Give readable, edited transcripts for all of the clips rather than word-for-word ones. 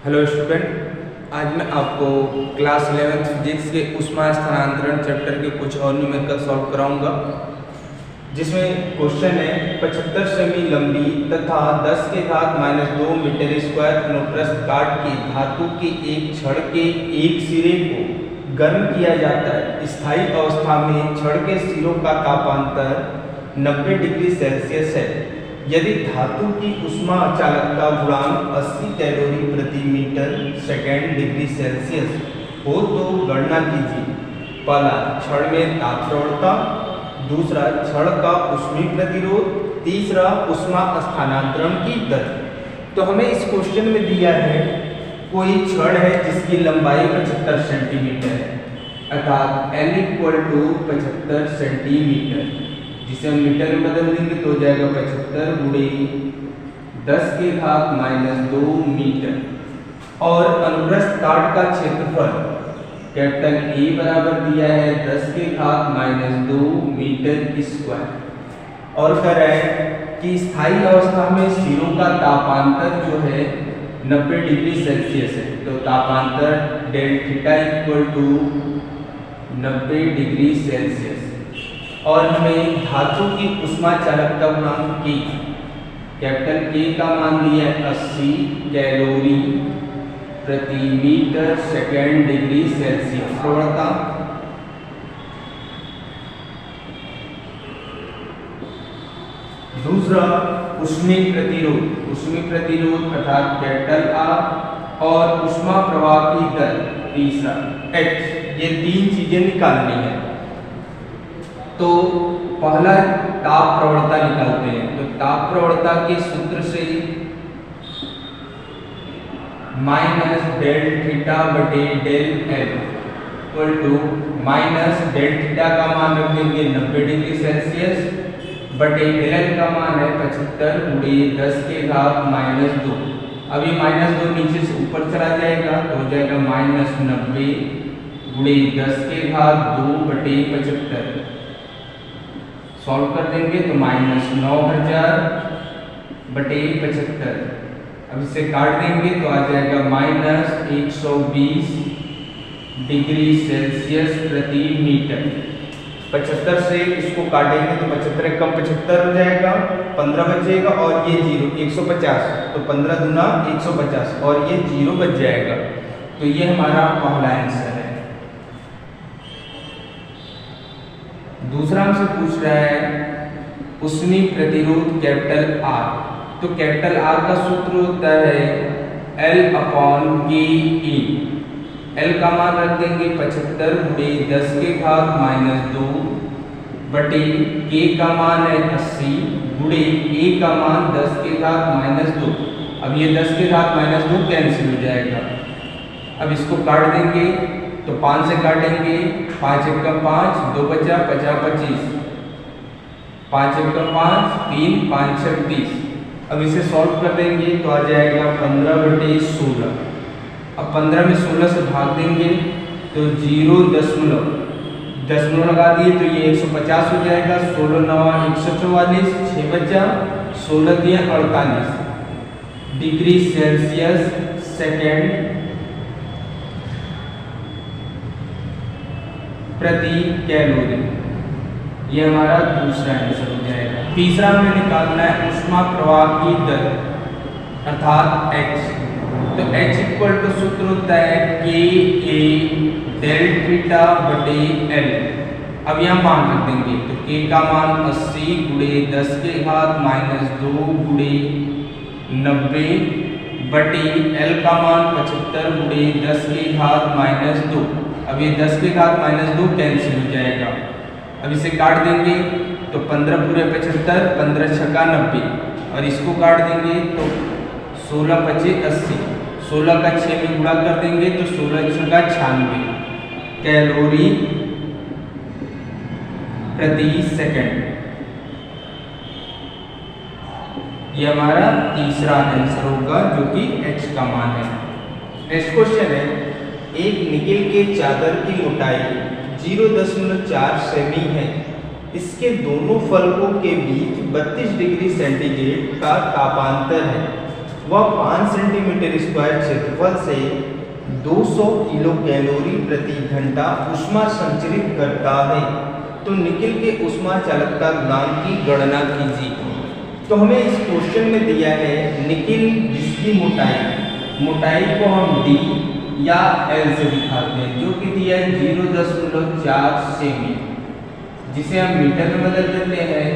Hello student, आज मैं आपको क्लास 11th फिजिक्स के ऊष्मा स्थानांतरण चैप्टर के कुछ और न्यूमेरिकल सॉल्व कराऊंगा, जिसमें क्वेश्चन है 75 सेमी लंबी तथा 10 के घात -2 मीटर स्क्वायर अनुप्रस्थ काट की धातु के एक छड़ के एक सिरे को गर्म किया जाता है। स्थायी अवस्था में छड़ के सिरों का तापांतर 90 डिग्री सेल्सियस है। यदि धातु की ऊष्मा चालकता गुणांक 80 कैलोरी प्रति मीटर सेकेंड डिग्री सेल्सियस हो तो गणना कीजिए। पहला, छड़ में ताप प्रवणता, दूसरा छड़ का ऊष्मीय प्रतिरोध, तीसरा ऊष्मा स्थानांतरण की दर। तो हमें इस क्वेश्चन में दिया है कोई छड़ है जिसकी लंबाई 75 सेंटीमीटर है, अर्थात L = 75 सेंटीमीटर, जिसे हम मीटर में बदल देंगे तो हो जाएगा 75 गुणे 10 के घात -2 मीटर। और अनुप्रस्थ काट का क्षेत्रफल कैपिटल A बराबर दिया है 10 के घात -2 मीटर स्क्वायर। और कह रहा है कि स्थायी अवस्था में सिरों का तापांतर जो है 90 डिग्री सेल्सियस है, तो तापांतर डेल थीटा = 90 डिग्री सेल्सियस। और हमें धातु की ऊष्मा चालकता गुणांक K, कैपिटल K का मान दिया है 80 कैलोरी प्रति मीटर सेकेंड डिग्री सेल्सियस। प्रवणता दूसरा, ऊष्मीय प्रतिरोध अर्थात कैपिटल R, और ऊष्मा प्रवाह की दर तीसरा H। ये तीन चीजें निकालनी है। तो पहला ताप प्रवणता निकालते हैं। तो ताप प्रवणता के सूत्र से -डेल थीटा बटे डेल L = डेल थीटा का मान रख देंगे 90 डिग्री सेल्सियस बटे डेल L का मान है 75 गुणे 10 के घात -2। अभी -2 नीचे से ऊपर चला जाएगा तो हो जाएगा -90 गुणे 10 के घात 2 बटे 75। सॉल्व कर देंगे तो -9000 बटे 75। अब इसे काट देंगे तो आ जाएगा -120 डिग्री सेल्सियस प्रति मीटर। 75 से इसको काटेंगे तो 75 कम 75 हो जाएगा, 15 बचेगा और ये 0 150, तो 15 दूना 150 और ये 0 बच जाएगा। तो ये हमारा पहला आंसर है। दूसरा हमसे पूछ रहा है ऊष्मीय प्रतिरोध कैपिटल R। तो कैपिटल R का सूत्र होता है L/KE। L का मान रख देंगे 75 गुणे 10 के घात -2 बटे K का मान है 80 गुणे A का मान 10 के घात -2। अब ये 10 के घात -2 कैंसिल हो जाएगा। अब इसको काट देंगे तो 5 से काटेंगे, 5 × 5 2 बचा 50 25, 5 × 5 3 5 36। अब इसे सॉल्व कर देंगे तो आ जाएगा 15/16। अब 15 में 16 से भाग देंगे तो 0.0 लगा दिए तो ये 150 हो जाएगा। 16 9 144, 6 बचा, 16 3 48 डिग्री सेल्सियस सेकेंड प्रति कैलोरी। ये हमारा दूसरा आंसर हो जाएगा। तीसरा हमें निकालना है ऊष्मा प्रवाह की दर अर्थात H। तो H = सूत्र होता है KA डेल थीटा बटे L। अब यहाँ मान रख देंगे तो K का मान 80 गुणे 10 के घात -2 गुणे 90 बटे L का मान 75 गुणे 10 के घात -2। अब ये 10 के घात -2 कैंसिल हो जाएगा। अब इसे काट देंगे तो 15 पूरे 75, 15 छक्का 90 और इसको काट देंगे तो 16 पचे 80, 16 का 6 में गुणा कर देंगे तो 16 छक्का 96 कैलोरी प्रति सेकंड। ये हमारा तीसरा आंसर होगा जो कि H का मान है। नेक्स्ट क्वेश्चन है एक निकेल के चादर की मोटाई 0.4 सेमी है। इसके दोनों फलकों के बीच 32 डिग्री सेंटीग्रेड का तापांतर है। वह 5 सेंटीमीटर स्क्वायर क्षेत्रफल से 200 किलो कैलोरी प्रति घंटा ऊष्मा संचरित करता है, तो निकिल के ऊष्मा चालकता गुणांक की गणना कीजिए। तो हमें इस क्वेश्चन में दिया है निकिल जिसकी मोटाई को हम D या L से दिखाते हैं, जो कि दिया है 0.4 सेमी, जिसे हम मीटर में बदल देते हैं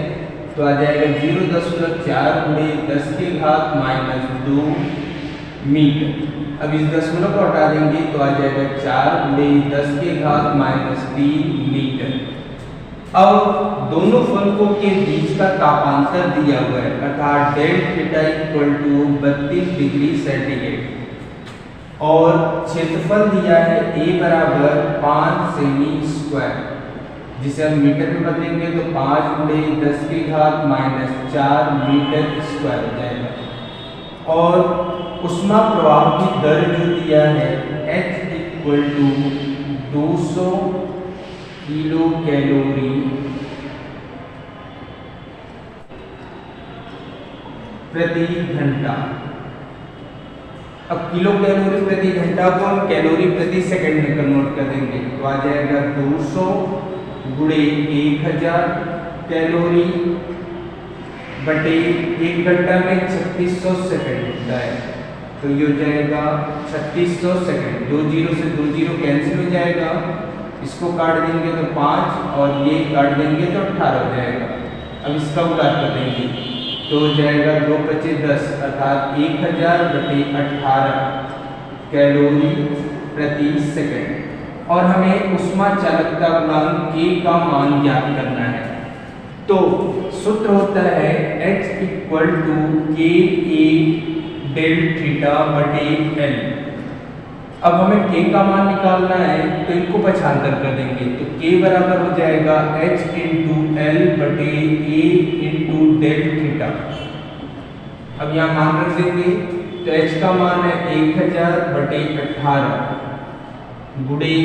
तो आ जाएगा 0.4 गुणे 10 के घात -2 मीटर। अब इस दशमलव को हटा देंगे तो आ जाएगा 4 गुणे 10 के घात -3 मीटर। अब दोनों फलकों के बीच का तापांतर दिया हुआ है, अर्थात del theta equal to 32 degree centigrade और क्षेत्रफल दिया है A बराबर 5 सेमी स्क्वायर, जिसे हम मीटर में बदलेंगे तो 5 गुणे 10 के घात -4 मीटर स्क्वायर हो जाएगा। और ऊष्मा प्रवाह की दर जो दिया है H equal to 200 kilo calorie प्रति घंटा। अब किलो कैलोरी प्रति घंटा को हम कैलोरी प्रति सेकंड में कन्वर्ट कर देंगे तो आ जाएगा 200 गुणे 1000 कैलोरी बटे 1 घंटा में 3600 सेकंड होता है, तो ये हो जाएगा 3600 सेकंड। 2 0 से 2 0 कैंसिल हो जाएगा, इसको काट देंगे तो 5 और ये काट देंगे तो 18 हो जाएगा। अब इसका उतार कर देंगे तो हो जाएगा 2 × 10 अर्थात 1000 बटे 18 कैलोरी प्रति सेकंड। और हमें ऊष्मा चालकता गुणांक K का मान ज्ञात करना है, तो सूत्र होता है H equal to KA del theta बटे L। अब हमें K का मान निकालना है तो इनको पक्षांतर कर देंगे तो K बराबर हो जाएगा H इंटू L बटे A इंटू डेल थीटा। अब यहाँ मान रख देंगे तो H का मान है 1000 बटे 18 गुणे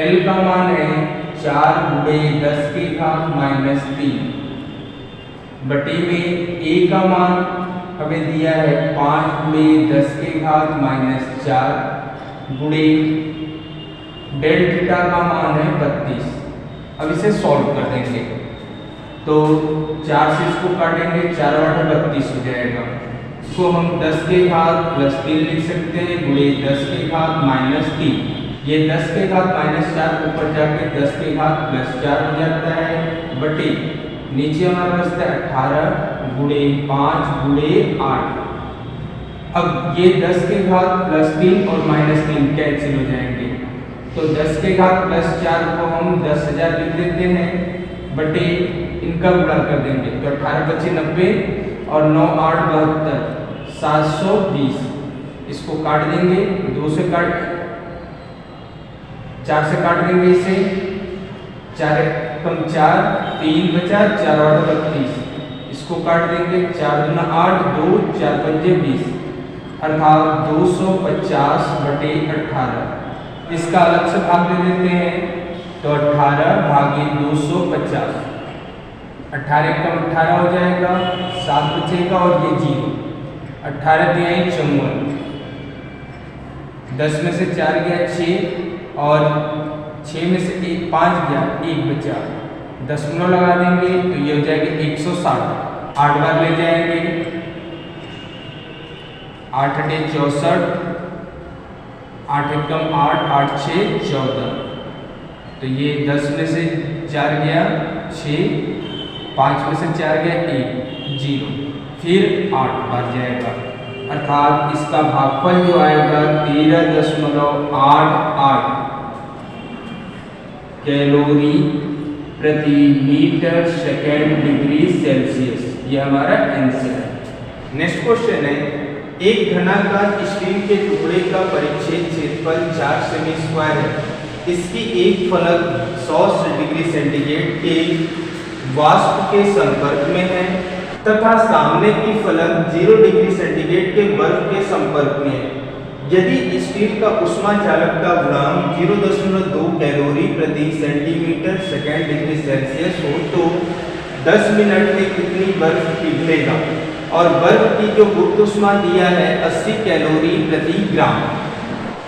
L का मान है 4 गुणे 10 के घात -3 बटे में A का मान हमें दिया है 5 गुणे 10 के घात -4 गुणे डेल थीटा का मान है 32। अब इसे सॉल्व कर देंगे तो 4 से इसको काटेंगे 4 और 32 हो जाएगा। इसको हम 10 के घात +3 लिख सकते हैं गुणे 10 के घात -3। ये 10 के घात -4 ऊपर जाके 10 के घात +4 हो जाता है बटे नीचे हमारे पास 18 गुणे 5 गुणे 8। अब ये 10 के घात +3 और -3 कैंसिल हो जाएंगे तो 10 के घात +4 को हम 10,000 लिख देते हैं बटे इनका गुणा कर देंगे तो 18 × 5 90 और 9 8 72 720। इसको काट देंगे 2 से 4 से काट देंगे इसे 4 कम 4 3 बचा 4 और 32। इसको काट देंगे 4 दूना 8 2 4 पंजे 20 अर्थात 250 बटे 18। इसका अलग से भाग दे देते हैं तो 18 भागे 250, 18 कम 18 हो जाएगा 7 बचेगा और ये 0। 18 दिया 54, 10 में से 4 गया 6 और 6 में से 5 गया 1 बचा, दशमलव लगा देंगे तो ये हो जाएगा 160। 8 बार ले जाएंगे 8 × 64, 8 कम 8 8 6 14, तो ये 10 में से 4 गया 6, 5 में से 4 गया 1 0, फिर 8 बार जाएगा अर्थात इसका भागफल जो आएगा 13.88 कैलोरी प्रति मीटर सेकेंड डिग्री सेल्सियस। ये हमारा आंसर है। नेक्स्ट क्वेश्चन है, एक घनाकार स्टील के टुकड़े का परिच्छेद क्षेत्रफल 4 सेमी स्क्वायर है। इसकी एक फलक 100 डिग्री सेंटीग्रेड के वाष्प के संपर्क में है तथा सामने की फलक 0 डिग्री सेंटीग्रेड के बर्फ के संपर्क में है। यदि स्टील का ऊष्मा चालकता गुणांक 0.2 कैलोरी प्रति सेंटीमीटर सेकेंड डिग्री सेल्सियस हो तो 10 मिनट में कितनी बर्फ पिघलेगा। और बल्ब की जो गुप्त ऊष्मा दिया है 80 कैलोरी प्रति ग्राम।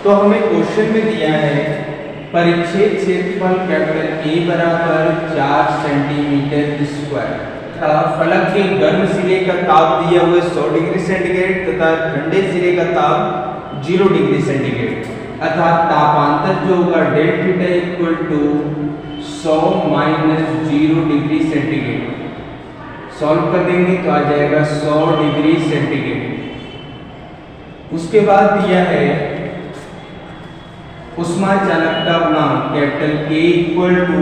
तो हमें क्वेश्चन में दिया है परिच्छेद क्षेत्रफल कैपिटल ए बराबर 4 सेंटीमीटर स्क्वायर तथा फलक के गर्म सिरे का ताप दिया हुआ 100 डिग्री सेंटीग्रेड तथा ठंडे सिरे का ताप 0 डिग्री सेंटीग्रेड अर्थात तापांतर जो होगा del theta equal to 100 minus 0 degree centigrade. Solve कर देंगे तो आ जाएगा 100 डिग्री सेंटीग्रेड। उसके बाद दिया है ऊष्मा चालकता गुणांक capital K equal to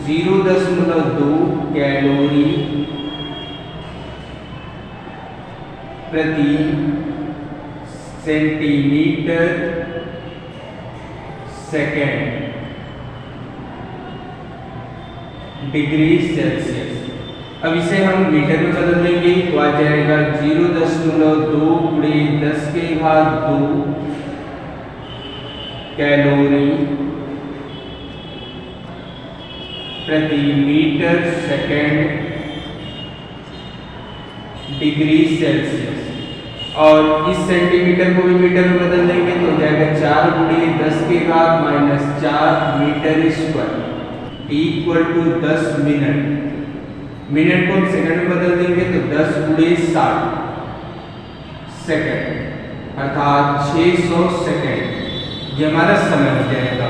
0.2 calorie प्रति सेंटीमीटर सेकेंड डिग्री सेल्सियस। अब इसे हम मीटर में बदल देंगे तो आ जाएगा 0.2 गुणे 10 के घात 2 कैलोरी प्रति मीटर सेकेंड डिग्री सेल्सियस। और इस सेंटीमीटर को भी मीटर में बदल देंगे तो हो जाएगा 4 गुणे 10 के घात minus 4 metre square equal to 10 minute. Minute को सेकंड में बदल देंगे तो 10 गुणे 60 सेकंड अर्थात 600 सेकंड ये हमारा समय हो जाएगा।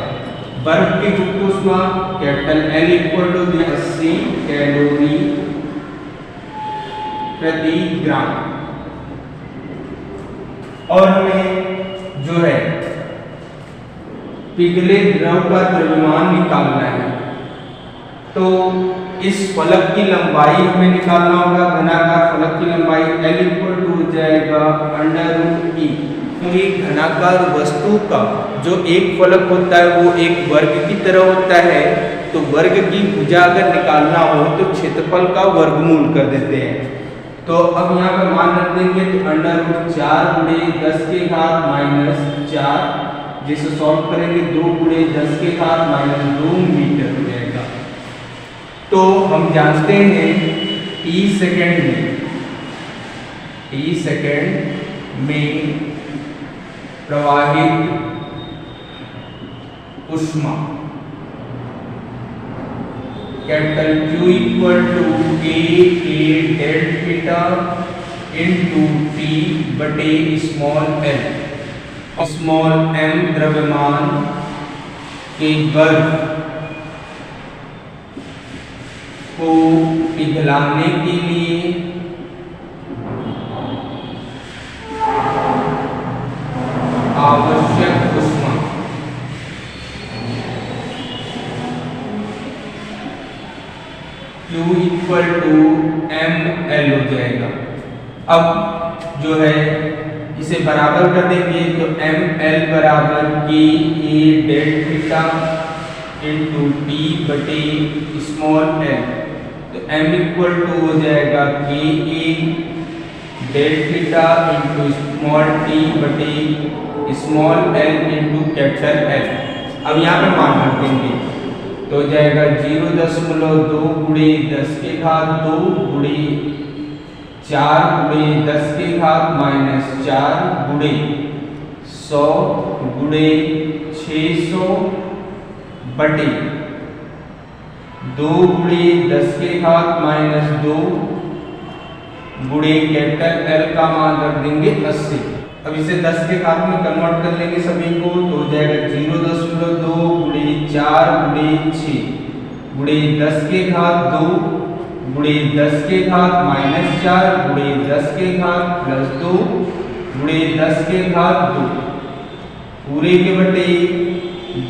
बर्फ की गुप्त ऊष्मा capital L equal to 80 calorie प्रति ग्राम। और हमें जो है पिघले द्रव का द्रव्यमान निकालना है तो इस फलक की लंबाई हमें निकालना होगा। घनाकार फलक की लंबाई L इक्वल टू हो जाएगा √E। तो एक घनाकार वस्तु का जो एक फलक होता है वो एक वर्ग की तरह होता है तो वर्ग की भुजा अगर निकालना हो तो क्षेत्रफल का वर्गमूल कर देते हैं। तो अब यहाँ पर मान रख देंगे तो √4 गुणे 10 के घात माइनस 4 जिसे सॉल्व करेंगे 2 गुणे 10 के घात माइनस 2 मीटर हो जाएगा। तो हम जानते हैं T सेकेंड में प्रवाहित ऊष्मा capital Q equal to A del theta into T बटे स्मॉल m द्रव्यमान के बर्फ को पिघलाने के लिए आवश्यक ऊष्मा Q इक्वल टू mL हो जाएगा। अब जो है इसे बराबर कर देंगे तो mL बराबर K A del theta into T बटे स्मॉल l। तो m इक्वल टू हो जाएगा K A del theta into small t बटे small l into capital L। अब यहाँ पे मान रख देंगे तो हो जाएगा 0.2 गुणे 10 के घात 2 गुणे 4 गुणे 10 के घात माइनस 4 गुणे 100 गुणे 600 बटे 2 गुणे 10 के घात माइनस 2 गुणे कैपिटल L का मान रख देंगे 80। अब इसे 10 के घात में कन्वर्ट कर लेंगे सभी को तो हो जाएगा 0.2 गुणे 4 गुणे 6 गुणे 10 के घात 2 गुणे 10 के घात माइनस 4 गुणे 10 के घात प्लस 2 गुणे 10 के घात 2 पूरे के बटे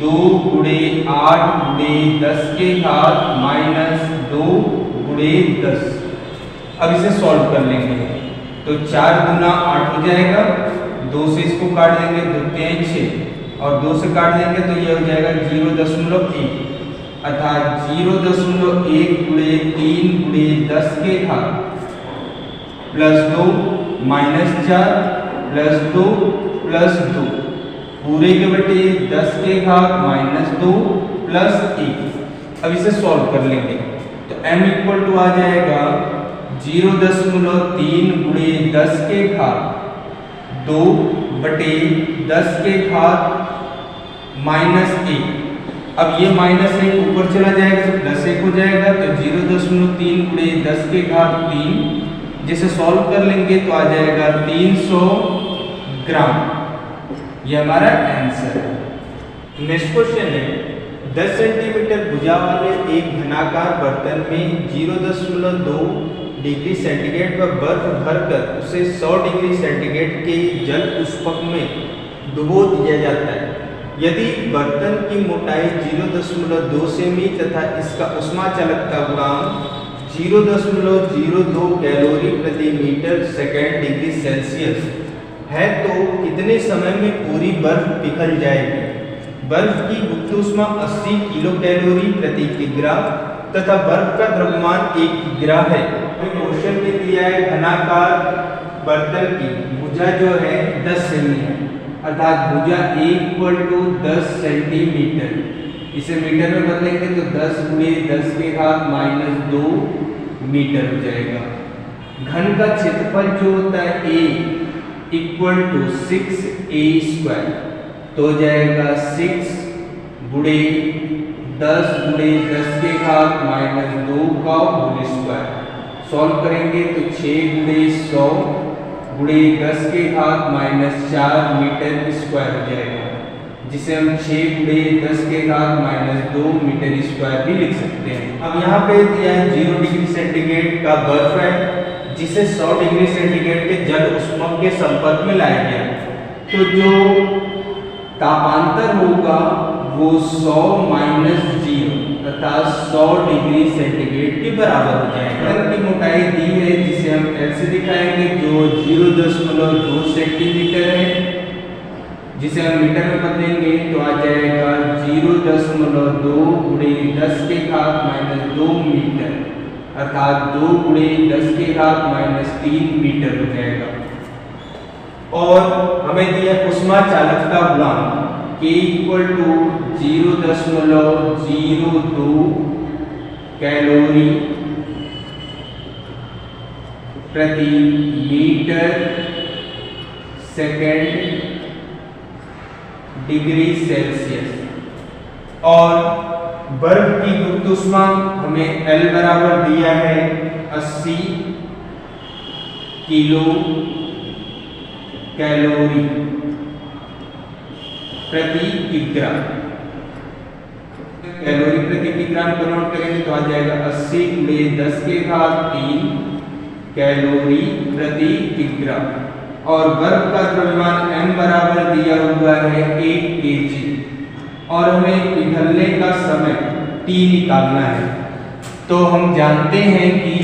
2 गुणे 8 गुणे 10 के घात माइनस 2 गुणे 10। अब इसे सॉल्व कर लेंगे तो 4 गुना 8 हो जाएगा, 2 से इसको काट देंगे 2 3 6 और 2 से काट देंगे तो ये हो जाएगा 0.1 अर्थात 0.1 गुणे 3 गुणे 10 के घात प्लस 2 माइनस 4 प्लस 2 प्लस 2 पूरे के बटे 10 के घात माइनस 2 प्लस 1। अब इसे सॉल्व कर लेंगे तो m इक्वल टू आ जाएगा 0.3 गुणे 10 के घात 2 बटे 10 के घात -1। अब ये -1 ऊपर चला जाएगा तो +1 हो जाएगा, तो 0.3 गुणे 10 के घात 3, जिसे सॉल्व कर लेंगे तो आ जाएगा 300 ग्राम। ये हमारा आंसर है। नेक्स्ट क्वेश्चन है 10 सेंटीमीटर भुजा वाले एक घनाकार बर्तन में 0.2 डिग्री सेंटीग्रेड पर बर्फ भरकर उसे 100 डिग्री सेंटीग्रेड के जल पुष्पक में डुबो दिया जाता है। यदि बर्तन की मोटाई 0.2 सेमी तथा इसका ऊष्मा चालकता गुणांक 0.02 कैलोरी प्रति मीटर सेकेंड डिग्री सेल्सियस है तो कितने समय में पूरी बर्फ पिघल जाएगी? बर्फ की गुप्त ऊष्मा 80 किलो कैलोरी प्रति किग्रा तथा बर्फ का द्रव्यमान 1 किग्रा है। क्वेश्चन में दिया है घनाकार बर्तन की भुजा जो है 10 सेमी है, अर्थात भुजा 10 सेंटीमीटर। इसे मीटर में बदलेंगे तो 10 गुणे 10 के घात -2 मीटर हो जाएगा। घन का क्षेत्रफल जो होता है A = 6a², तो हो जाएगा 6 गुणे 10 गुणे 10 के घात -2 का होल स्क्वायर। सॉल्व करेंगे तो 6 गुणे 100 गुणे 10 के घात -4 मीटर स्क्वायर हो जाएगा, जिसे हम 6 गुणे 10 के घात -2 मीटर स्क्वायर भी लिख सकते हैं। अब यहाँ पे दिया है 0 डिग्री सेंटीग्रेड का बर्फ है, जिसे 100 डिग्री सेंटीग्रेड के जल ऊष्मक के संपर्क में लाया गया, तो जो तापांतर होगा वो 100 - 0 अर्थात 100 डिग्री सेंटीग्रेड के बराबर हो जाएगा। बर्तन की मोटाई दी है, जिसे हम L से दिखाएंगे, जो 0.2 सेंटीमीटर है, जिसे हम मीटर में बदलेंगे तो आ जाएगा 0.2 गुणे 10 के घात -2 मीटर, अर्थात 2 गुणे 10 के घात -3 मीटर हो जाएगा। और हमें दिया ऊष्मा चालकता गुणांक K = 0.02 कैलोरी प्रति मीटर सेकेंड डिग्री सेल्सियस। और बर्फ की गुप्त ऊष्मा हमें L बराबर दिया है 80 किलो कैलोरी प्रति किग्राम। कैलोरी प्रति किग्राम कन्वर्ट करेंगे तो आ जाएगा 80 गुणे 10 के घात 3 कैलोरी प्रति किग्राम। और बर्फ का द्रव्यमान m बराबर दिया हुआ है 1 kg, और हमें पिघलने का समय t निकालना है। तो हम जानते हैं कि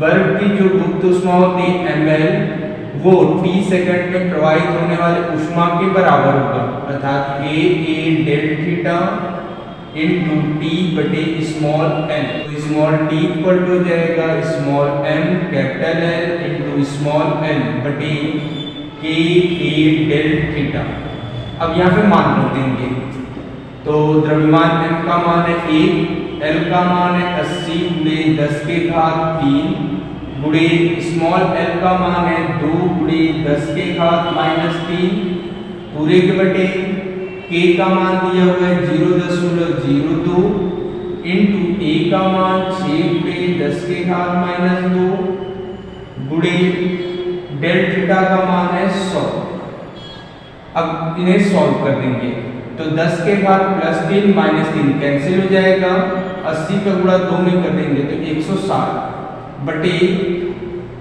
बर्फ की जो गुप्त ऊष्मा होती है ml, वो t सेकंड में प्रवाहित होने वाले ऊष्मा के बराबर होगा, अर्थात A del theta into t बटे स्मॉल n। तो स्मॉल t इक्वल हो जाएगा small m capital L into small n बटे K डेल थीटा। अब यहाँ पे मान रख देंगे, तो द्रव्यमान m का मान है 1, L का मान है 80 गुणे 10 के घात 3 गुणे स्मॉल l का मान है 2 गुणे 10 के घात -3 पूरे के बटे k का मान दिया हुआ है 0.02 इंटू a का मान 6 गुणे 10 के घात -2 गुणे डेल थीटा का मान है 100। अब इन्हें सॉल्व कर देंगे तो 10 के घात +3 -3 कैंसिल हो जाएगा, 80 का गुणा 2 में कर देंगे तो 160 बटे,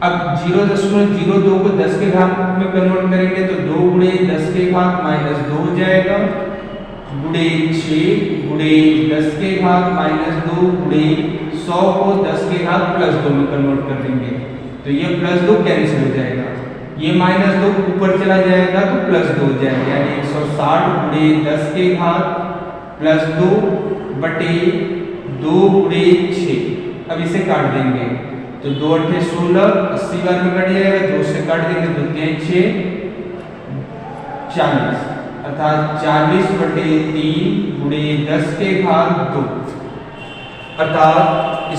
अब 0.02 को 10 के घात में कन्वर्ट करेंगे तो 2 गुणे 10 के घात -2 हो जाएगा गुणे 6 गुणे 10 के घात -2 गुणे 100 को 10 के घात +2 में कन्वर्ट कर देंगे तो ये +2 कैंसिल हो जाएगा, ये -2 ऊपर चला जाएगा तो +2 हो जाएगा, यानी 160 गुणे 10 के घात +2 बटे 2 गुणे 6। अब इसे काट देंगे तो 2 × 8 = 16, 80 बार में कट जाएगा, 2 से काट देंगे तो 2 × 6 = 40, अर्थात 40 बटे 3 गुणे 10 के घात 2, अर्थात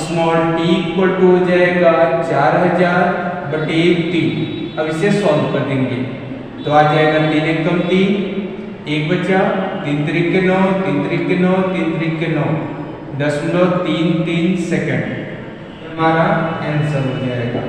स्मॉल टी इक्वल टू हो जाएगा 4000/3। अब इसे सॉल्व कर देंगे तो आ जाएगा 3 एकम 3, 1 बचा, 3 त्रिक 9, 3 त्रिक 9, 3 त्रिक 9, 0.33 सेकंड हमारा आंसर हो जाएगा।